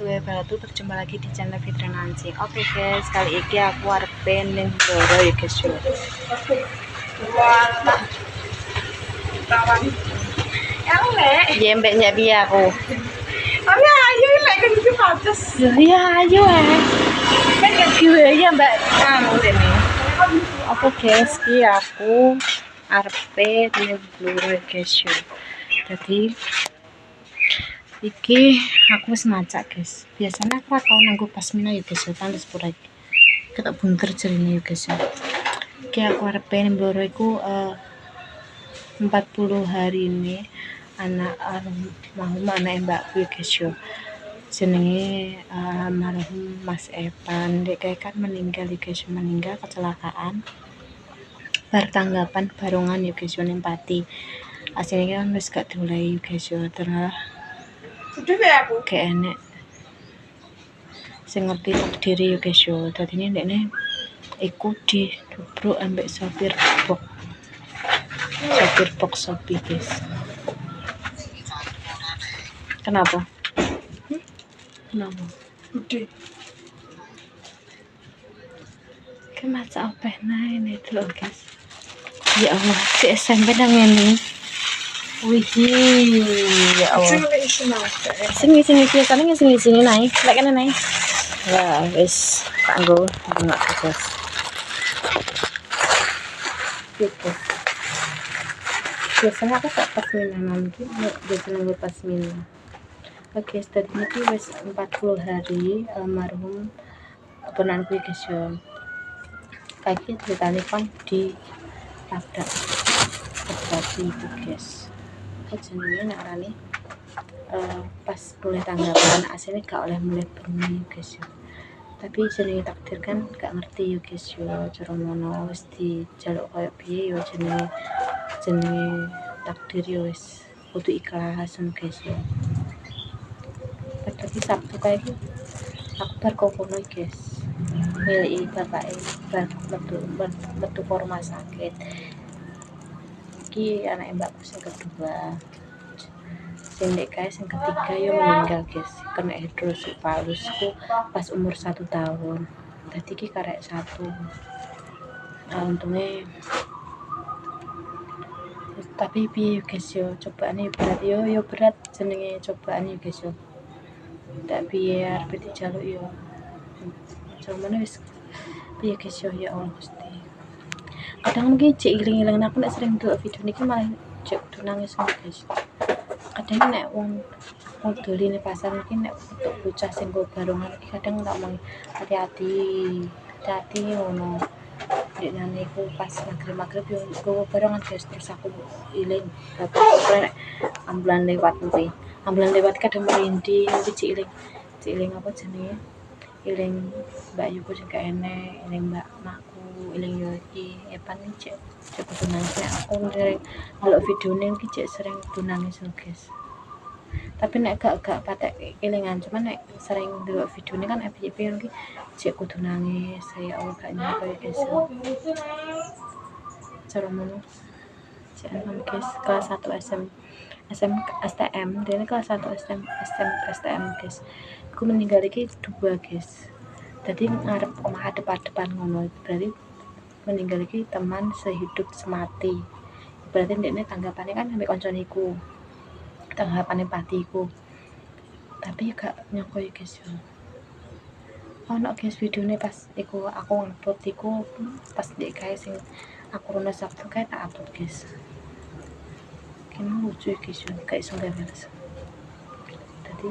wabarakatuh, berjumpa lagi di channel Fitri Nancy. Oke guys, kali ini aku arep ning Blora ya guys. Ya mbeknya piye aku. Tapi ayo lek kan iki pates. Ya ayo kan gue ya mbak anu rene. Oke guys, iki aku arep ning Blora guys. Jadi iki aku wis macak guys. Biasanya aku tau nanggo pasmina ya guys, kan wis pura iki. Ketok bunker jerine ya guys. Iki aku arep ning Blora iku 40 hari ini anak almarhum anak mbakku ya guys yo. Jenenge almarhum Mas Evan. Dek kan meninggal ya guys, meninggal kecelakaan. Bar tanggapan barongan ya guys ning Pati. Aslinya kan wis gak diulehi guys yo, terus Sudah ya aku. kayak enek sing ngerti takdir ya guys yo. Dadine ndekne iku ditubruk ambek sopir box Shopee guys. Kenapa? Kenapa? Gede. Kemaca apa ini dulu guys. Ya Allah, si SMP nang ngene. Wih, ya Allah. Sing biasanya sing naik, lek kan naik. Ya, wis kanggo enggak guys. Gitu. Biasanya aku tak pasmina nanti, biasanya gue pasmina. Oke, tadi ini wis 40 hari almarhum ponanku guys yo. Kaki ceritanya kan di tabrak berarti itu guys. Jenenge nak rani pas mulai tanggapan aslinya gak oleh mulai bengi guys yo. Tapi jenenge takdir kan gak ngerti yo guys yo. Cara ngono wis dijaluk koyo piye yo jenenge takdir yo wis kudu ikhlas guys yo. Tadi Sabtu kayak gitu aku bar kokono guys. Milih bapake bar metu ke rumah sakit. Iki anak mbakku sing kedua. Sing guys yang ketiga yo meninggal guys. Kena hidrosefalus ku pas umur 1 tahun. Tadi iki karek 1. Untungnya tapi piye guys yo, cobaane berat yo berat jenenge cobaan yo guys yo. Tak biar arep dijaluk yo. Cuman wis piye guys yo, ya Allah Gusti. Kadang iki cek iling-iling aku nek sering delok video niki malah cek kudu nangis guys. Kadang nek wong doli ning pasar iki nek untuk bocah sing go barongan iki kadang tak mau hati-hati ngono. Dek nane iku pas magrib yo go barongan guys, terus aku iling bapak nek ambulan lewat kuwi. Ambulan lewat kadang merinding iki cek iling apa jenenge? Iling Mbak Yuko sing gak enek, iling Mbak Makku, iling yo iki Evan cek kudu nangis. Aku sering ndelok videone iki cek sering kudu nangis guys. Tapi nek gak patek ilingan, cuman nek sering ndelok videone kan FYP iki cek kudu nangis. Saya Allah gak nyapa ya guys. Cara ngono. Cek guys kelas 1 STM, dia kelas 1 STM guys. Aku meninggal iki 2 guys. Jadi ngarep omah depan ngono. Berarti meninggal iki teman sehidup semati. Berarti ndekne tanggapannya kan sampe koncone iku. Tanggapane patiku. Tapi gak nyangka ya guys yo. Ono guys videone pas iku aku ngupload iku pas ndek kae sing aku rono Sabtu kae tak upload guys. Kene lucu guys yo, gak iso gawe. Tadi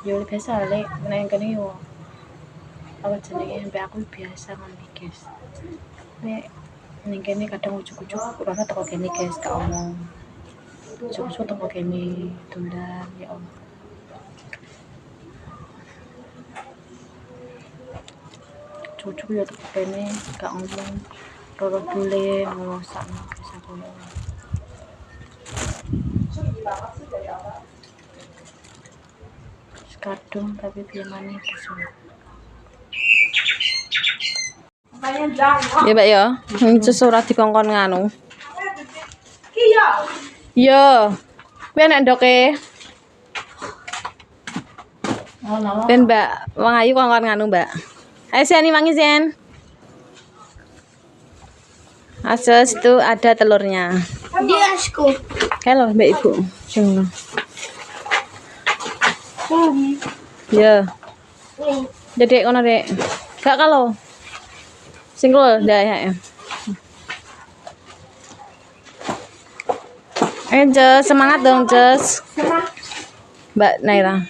yo biasa lek nang kene yo apa jenenge mbak aku biasa ngono guys. Nek ning kene kadang ujuk-ujuk ora teko kene guys tak omong. Ujuk-ujuk teko kene dolan ya Allah. Ujuk yo teko kene gak ngomong roro dule ngono sakno guys aku. Kadung tapi piye maneh guys. Ya Mbak ya, sesurat dikongkon nganu. Ki yo. Yo. Kuwi nek ndoke. Ben Mbak, Wong Ayu kongkon nganu Mbak. Ayo Sen, wangi Sen. Asus itu ada telurnya. Diasku. Halo Mbak Ibu. Sing. Ya. Jadi kono Dek. Gak kalau. Single dah ya. Ayo Jess, semangat dong Jess. Mbak Naira.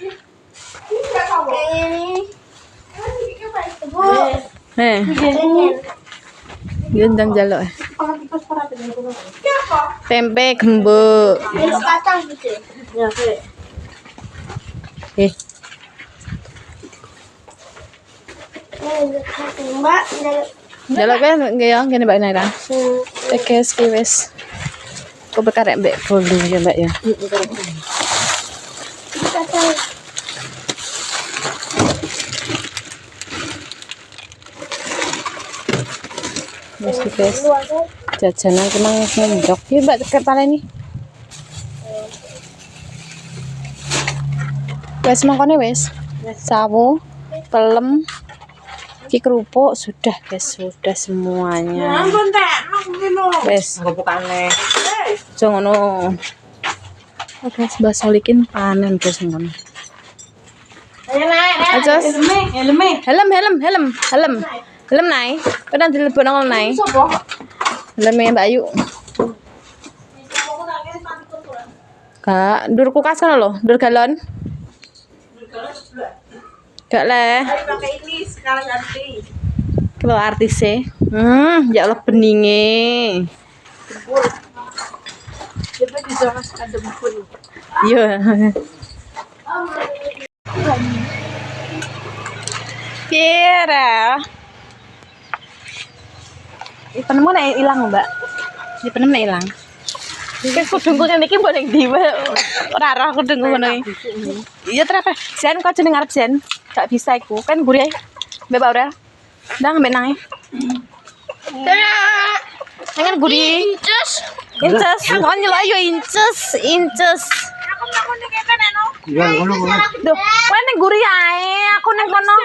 Gendang jaluk. Tempe gembuk. Jaluk kan nggih ngene Mbak Naira. Oke, wis. Kok bekarek mbek bolu ya Mbak ya. Wis guys. Jajanan kemang ngendok. Ya Mbak kepala ini. Wis mangkone wis. Sawo, pelem, iki kerupuk sudah guys, sudah semuanya. Wis kerupukane. Jo ngono. Oke, Mbak Solikin panen guys ngono. Ayo naik. Helm. Helm naik. Kadang dilebokno ngono naik. Helme Mbak Ayu. Kak, ndur kulkas kan lho, ndur galon. Gak le. Pakai ini sekarang ganti. Kalau artisnya. Ya Allah beninge. Coba di zona ada pun. Iya. Kira. Penemu nek ilang, Mbak. Di penemu nek ilang. Wis kudungku ngene iki mbok ning ndi wae. Ora roh kudungku ngono iki. Iya terapa? Sen kok jeneng arep Sen? Gak bisa iku. Kan gurih. Mbak Aurel. Ndang mbek nange. Pengen gurih. Inces. Kon nyelok ayo inces. Aku ning kene no. Iya, ngono. Duh, kowe ning gurih ae, aku ning kono.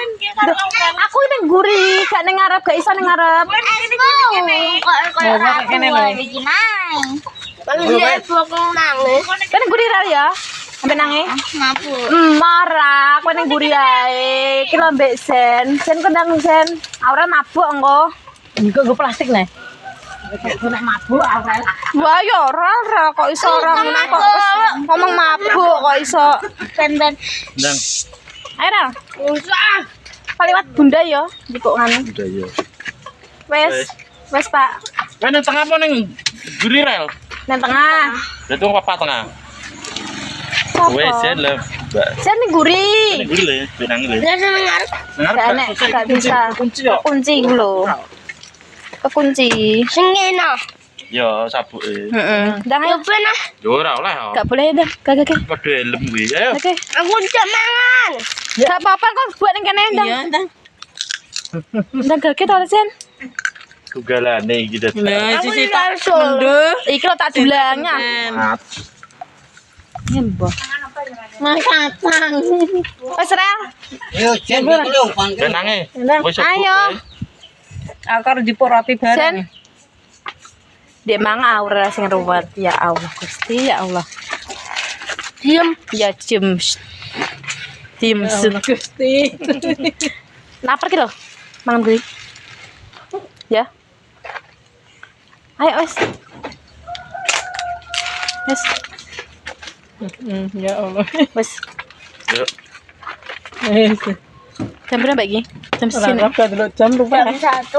Aku ning gurih, gak ning ngarep, gak iso ning ngarep. Kok kene lho. Iki nang. Kalau dia bokong nangis. Kan gurih ra ya? Sampe nangis. Mabuk. Marah, kowe ning gurih ae. Iki lho mbek Sen. Sen kendang Sen. Aurel mabuk engko. Engko nggo plastik nih. Nek mabuk Aurel. Wah ya ora kok iso ora ngono kok ngomong mabuk kok iso. Ben. Ndang. Ayo Rel. Usah. Paliwat Bunda ya, njupuk nganu. Bunda ya. Wes Pak. Kan nang tengah apa ning guri Rel? Nang tengah. Berarti wong papat tengah. Wes Sen lho, Mbak. Sen ning guri. Ning guri lho, benang lho. Ya seneng ngarep. Gak bisa. Kunci lho. Kekunci. Sing ngene. Ya sabuke. Heeh. Ndang ayo ben ah. Yo ora oleh. Gak boleh dah. Gak. Padha helm kuwi. Ayo. Oke. Aku ndak mangan. Gak apa-apa kok buat ning kene ndang. Iya, ndang. Ndang gak to Sen. Tugalane iki dah. Nah, sisi tak mendho. Iki lho tak dulannya. Nyembah. Makatang. Wes Rel. Ayo Jen dulu panggil. Benange. Ayo. Aku harus dipur roti bareng. Dek mang Aurel sing ruwet ya Allah Gusti ya Allah. Diam ya diam. Diam Gusti. Lapar ki lho. Mangan kuwi. Ya. Ayo wes. Ya Allah. Wes. Yo. Jam berapa lagi? Jam sini. Jam lupa. 1:04.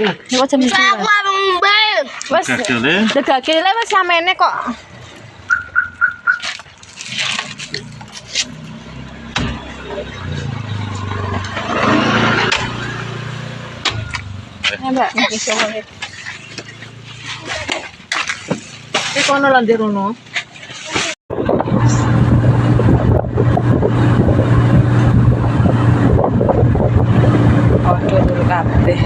Ini kok jam sini. Aku ambil. Wes. Degake le wes samene kok. Mbak, iso wae. Iki kono lan dirono. Oke, dulu kabeh.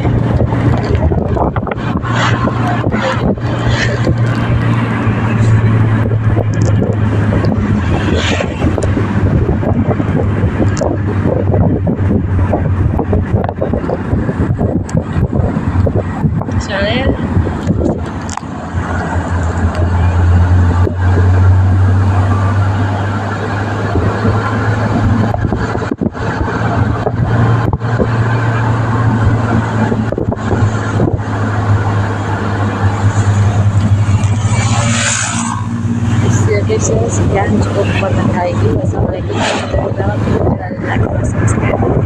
guys ya, sekian cukup konten kali ini. Wassalamualaikum warahmatullahi wabarakatuh.